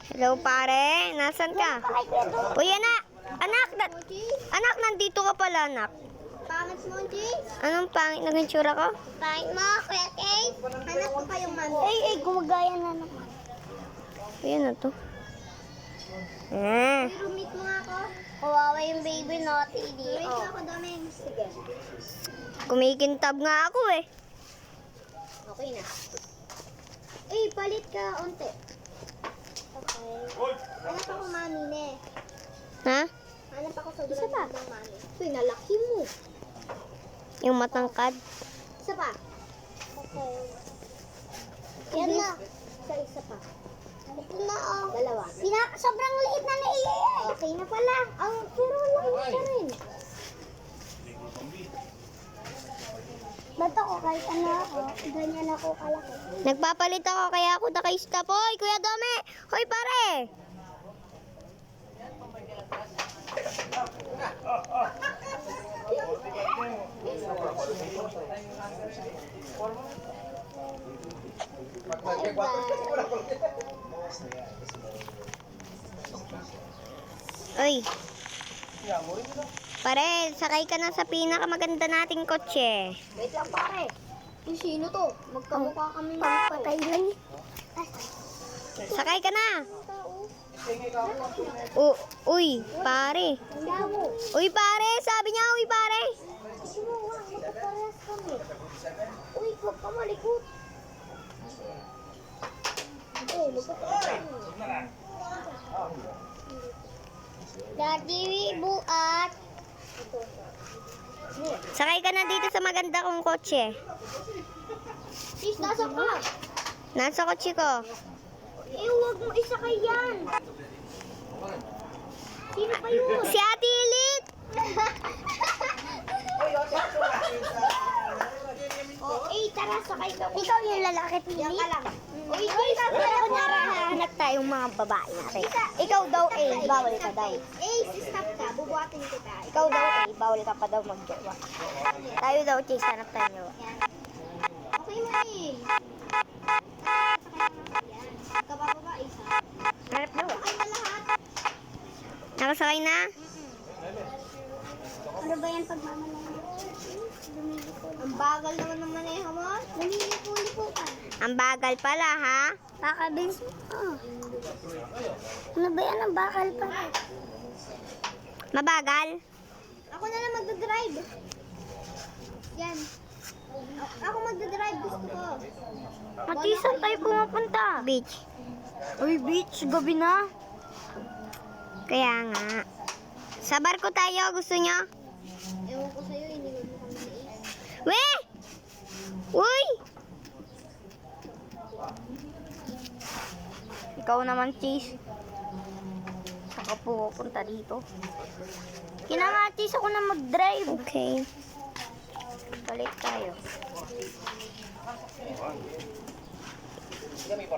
Hello, pare. Nasaan ka? Uy, anak! Anak, nandito ka pala, anak. Pangit mo, G? Anong pangit na gantsura ko? Pangit mo, Kuya Kay? Hanap ko pa yung mami. Gumagaya na naman. Ayan na to. Rumit mo nga ako. Kawawa yung baby naughty, di. Rumit mo ako, Domeng. Sige. Kumikintab nga ako eh. Okay na. Palit ka, unti. Okay. Hanap ako mami, ne. Ha? Hanap ako sa dulan ng mami. Uy, nalaki mo. Yung matangkad. Isa pa. Okay. Yan na. Isa pa. Ito na, oh. Dalawa. Sobrang liit na naiya. Okay na pala. Pero lang siya rin. Ba't ako kahit ano ako? Ganyan ako kalaki. Nagpapalit ako kaya ako naka-stop. Hoy, Kuya Dome! Hoy, pare! Uy. Pare, sakay ka na sa pinakamaganda nating kotse. Wait lang pare. Sino to? Magkamukha kami ng patay lang. Sakay ka na. Uy, pare. Uy, pare. Sabi niya, uy, pare. Sino nga? Magkaparehas kami. Uy, huwag ka malikot. Magkaparehas kami. Daddy, buat. Sakay ka na dito sa maganda kong kotse. Sis, nasa ka? Nasa kotse ko. Huwag mo isakay yan. Sino pa yun? Si Ate Ilit. Tara, sakay ka. Ikaw yung lalaki, Pili. Yan ka lang. Hanap tayong mga babae natin. Ikaw daw bawal ka daw. Stop ka. Bubuhatin kita. Ikaw daw bawal ka pa daw mag-jowa. Tayo daw, Chase, hanap tayo. Okay mo Kababa, isa. Hanap daw. Okay na lahat. Nakasakay na? Ano ba yan pagmamalang? Ang bagal naman ng maneho mo. Lumilipo-lipo ka. Ang bagal pala, ha? Kakabilis mo. Ano ba yan? Ang bakal pa. Mabagal? Ako na lang magdadrive. Yan. Ako magdadrive. Gusto ko. Matisan tayo pumapunta. Beach. Uy, beach. Gabi na. Kaya nga. Sa barko tayo. Gusto nyo? Ewan ko sa'yo. Iniwan mo kami na is. Weh! Uy! Ikaw naman, Chase. Saka pupunta dito. Kinanga, Chase, ako na mag-drive. Okay. Balik tayo.